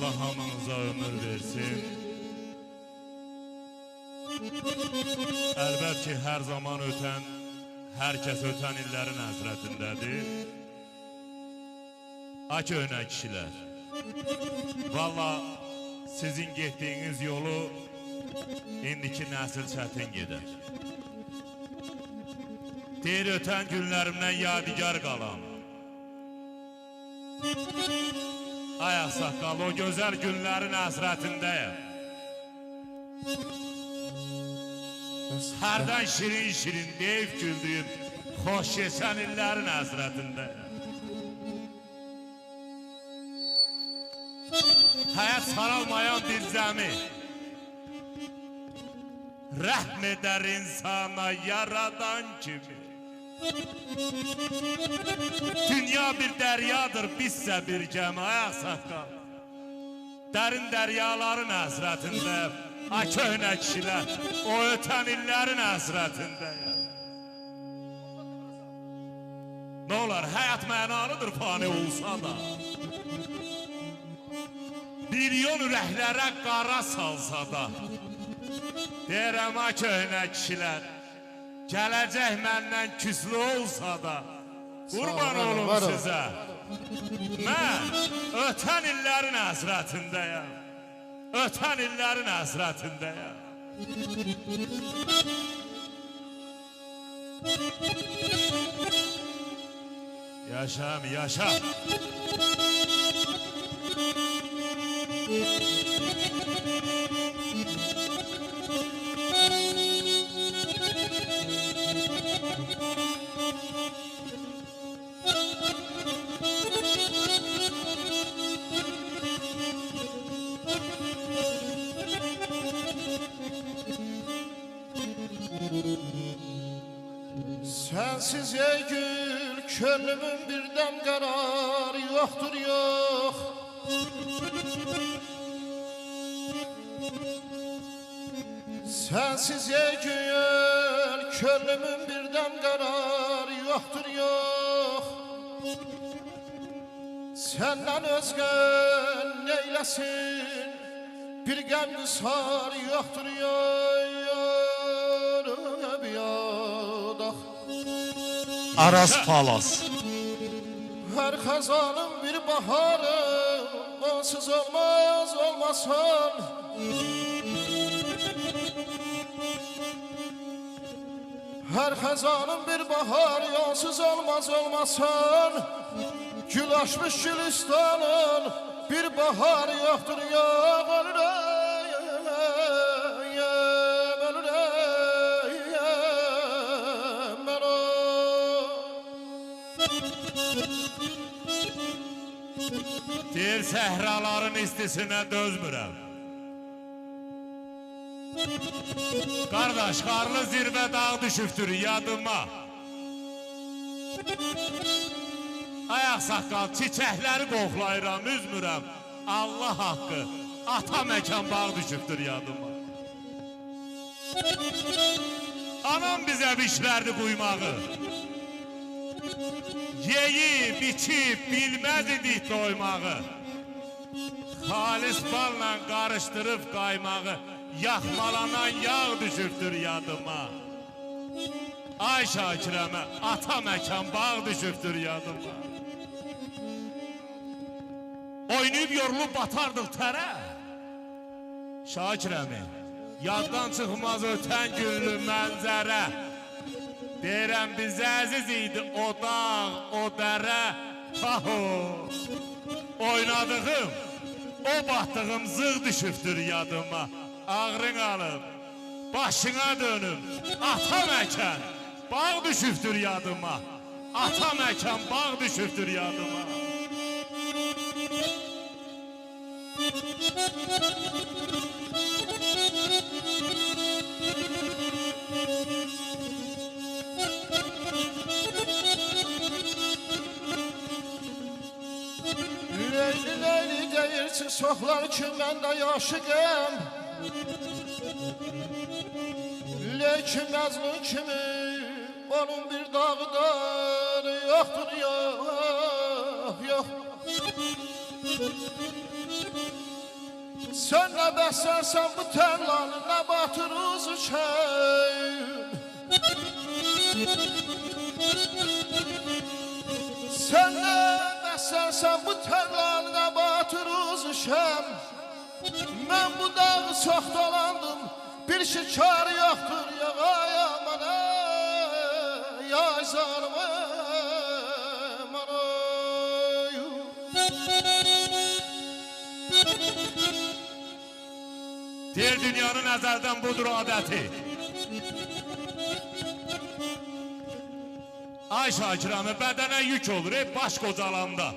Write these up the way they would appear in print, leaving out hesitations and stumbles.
Allah hamınıza ömür versin. Əlbət ki, hər zaman ötən, hər kəs ötən illərin həsrətindədir. Aki önə kişilər, valla sizin getdiyiniz yolu indiki nəsil çətin gedər. Deyir, ötən günlərimdən yadigar qalam. Ay ağsaqqal, o gözəl günlərin həsrətindəyəm. Hərdən şirin-şirin deyib güldüyüm xoş keçən illərin həsrətindəyəm. Həyat saralmayan dirzəmi rəhm edər insana yaradan kimi. Dünya bir dəryadır, bizsə bir gəmi. Ay ağsaqqal, dərin dəryaların həsrətindəyəm. Ay köhnə kişilər, o ötən illərin həsrətindəyəm. Nə olar, həyat mənalıdır fani olsa da, milyon ürəklərə qara salsa da. Deyirəm, ay köhnə kişilər, gələcək məndən küslü olsa da, qurban olum sizə. Mən ötən illərin həsrətindəyəm. Ötən illərin həsrətindəyəm. Yaşam, yaşam. Sensiz ey gül, könlümün birden kararı yoktur yok. Sensiz ey gül, könlümün birden kararı yoktur yok. Senden özgün neylesin, bir gəm qısar yoktur yok. Aras Palas. Her kazanın bir baharı, onsuz olmaz olmasan. Her kazanın bir baharı, onsuz olmaz olmasan. Gül açmış gülistanın, bir baharı yoktur yok. Deyir, səhraların istisinə dözmürəm. Qardaş, qarlı zirvə dağ düşübdür yadıma. Ayaq saqqal, çiçəkləri qoxlayıram, üzmürəm. Allah haqqı, ata məkan bağ düşübdür yadıma. Anam bizə biçlərdi quymağı. Yeyib, içib, bilməz idik doymağı. Xalis balla qarışdırıb qaymağı, yaxmalanan yağ düşübdür yadıma. Ay Şakirəmə, ata məkan bağ düşübdür yadıma. Oynayıb yorulub batardıq tərə. Şakirəmi, yaddan çıxmaz ötən günlü mənzərə. Deyirəm, bizə əziz idi o dağ, o dərə. Oynadığım, o batdığım zığ düşübdür yadıma. Ağrın alıb, başına dönüm, ata məkan bağ düşübdür yadıma. Ata məkan bağ düşübdür yadıma. Leyli leyli deyirsin, soxlar ki mən də yaşıqım. Lekin məzlum kimi onun bir dağıdır, yoxdur, yox, yox. Sen ne beslersen bu tarlanı ne batırız üşen. Sen ne beslersen bu tarlanı ne batırız üşen. Ben bu dağı çok dolandım, bir şikar yoktur ya aman ya zalime Diğer dünyanın ezelden budur adeti. Ay Şakirəmi bədənə yük olur, baş qocalanda.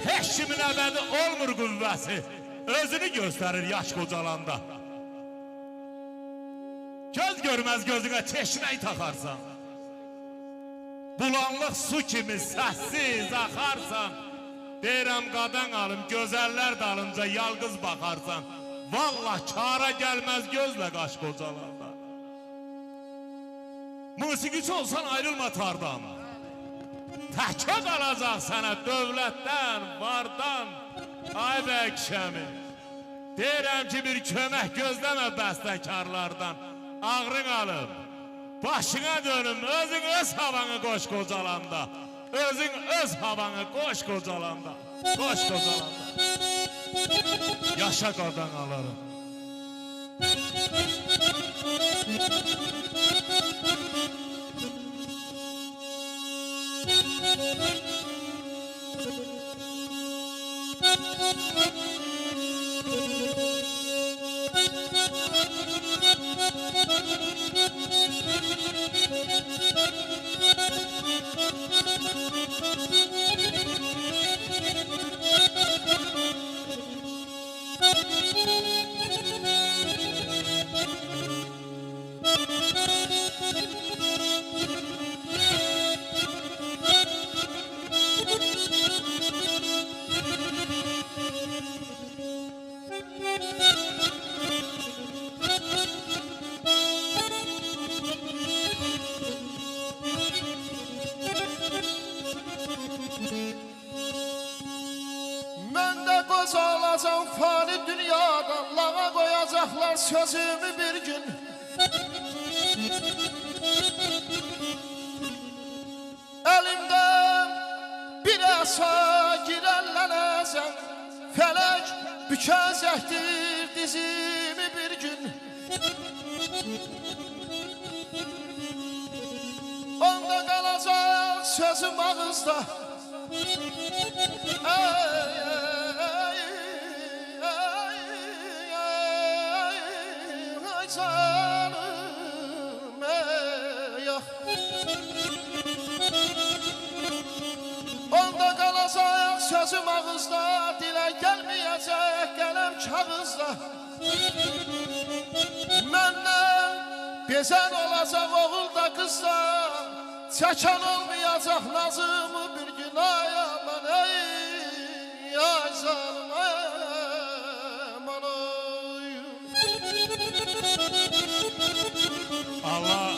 Heç kimin əbədi olmur qüvvəsi, özünü göstərir yaş qocalanda. Göz görməz gözünə çeşmək taxarsan, bulanlıq su kimi səssiz axarsan, deyirəm qadan alım, gözəllər dalınca yalqız baxarsan, vallah kara gəlməz gözlə qaş qocalanda. Musiqiçi olsan ayrılma tardan, təkə qalacaq sənə dövlətdən, vardan, ay bəkşəmi. Deyirəm ki, bir kömək gözləmə bəstəkarlardan, ağrın alıb, başına dönüm, özün öz havanı qoş qocalanda, özün öz havanı qoş qocalanda, qoş qocalanda. Yaşa qadan alarım. Ben de qocalacam fani dünyadan, lağa koyacaklar sözümü bir gün. Elimden bir asa girənlənəcəm, felek bükəcəkdir dizimi bir gün. Onda qalacaq sözüm ağızda, ay canım yax. Onda qalacaq sözüm ağızda, dilə gəlməyəcək qələm kağızda. Məndən bezən olacaq oğul da qız da, çəkən olmayacaq nazımı bir gün ay aman ey zalım aman ay. Allah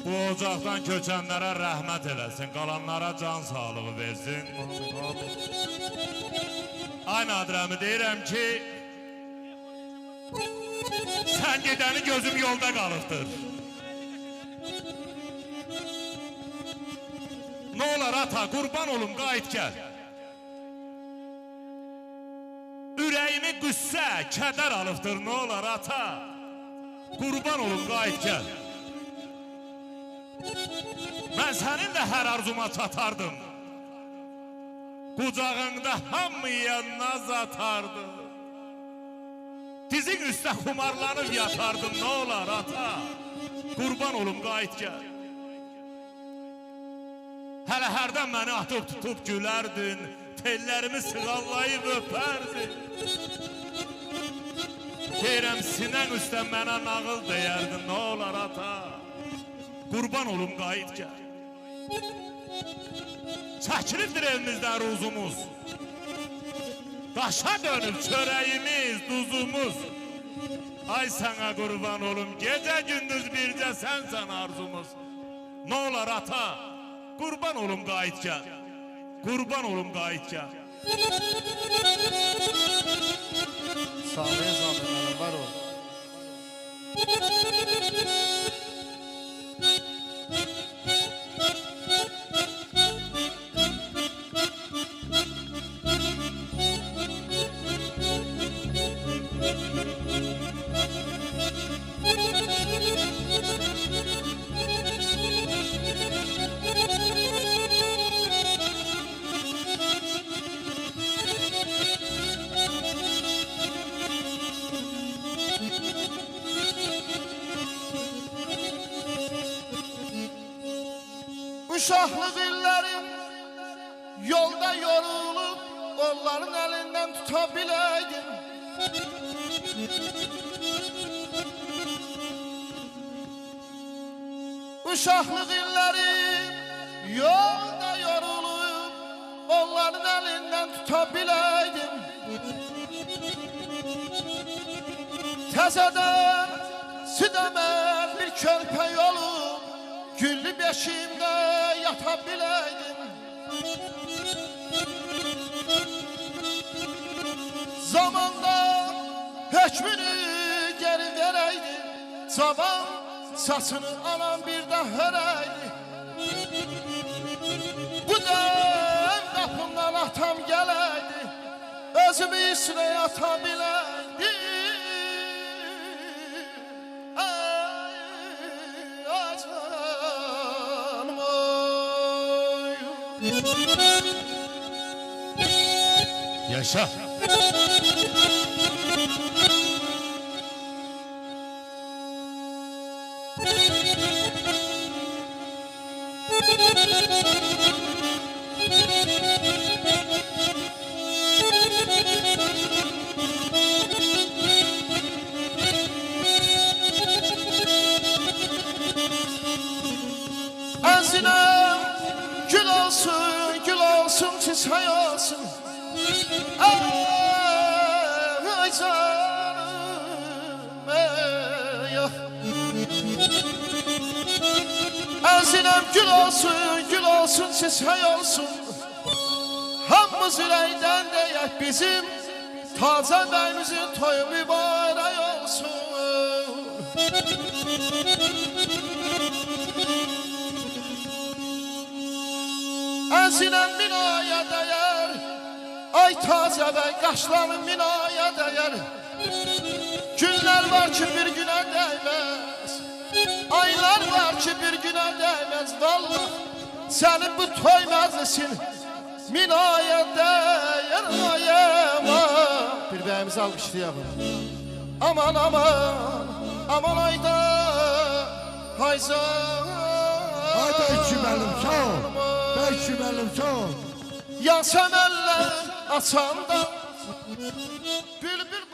bu ocaqdan köçənlərə rəhmət eləsin, qalanlara can sağlığı versin. Ay Nadirəmi deyirəm ki, sən gedəni gözüm yolda qalıbdır. Ne olar ata, qurban olum, qayıt gəl. Ürəyimi qüssə, kədər alıbdır, ne olar ata, qurban olum, qayıt gəl. Mən səninlə hər arzuma çatardım, qucağında hamıya naz atardım. Dizin üstə xumarlanıb yatardım, ne olar ata, qurban olum, qayıt gəl. Hələ hərdən məni atıb tutub gülərdin, tellərimi sığallayıb öpərdin. Deyirəm sinən üstə mənə nağıl deyərdin, nə olar ata, qurban olum, qayıt gəl. Çəkilibdir evimizdən ruzumuz, daşa dönüb çörəyimiz, duzumuz. Ay sənə qurban olum, gecə gündüz bircə sənsən arzumuz. Nə olar ata, qurban olum, qayıt gəl. Qurban olum, qayıt gəl. Sağ ol Zamin, var ol. Uşaqlıq illərim yolda yorulub, onların elinden tutabileydim. Uşaqlıq illərim yolda yorulub, onların elinden tutabileydim. Təzədən sidəmər bir körpə yolu, güllü beşiğimde yatabileydim. Zamanda hükmünü geri vereydi, cavan saçını alan bir de höreydi. Bu dem kapımdan atam geleydi, özümü üstüne yatabileydi. Yaşa. Enzinem gül olsun, gül olsun, çiçek olsun. Ay canım ey ah. Enzinem gül olsun, gül olsun, çiçek olsun. Hamımız ürəkdən deyək bizim taze bəyimizin toyu mübarək olsun. Enzinem minaya değer, ay taze ve kaşlarım minaya değer. Günler var ki bir güne değmez, aylar var ki bir güne değmez. Vallahi senin bu toy meclisin minaya değer ayama. Bir bəyimizi alkışlayalım. Aman aman, aman ayda, hayzan. Hayda içi benim sağ ol. Belki benim sağ ol. Yansam eller açanda, bülbül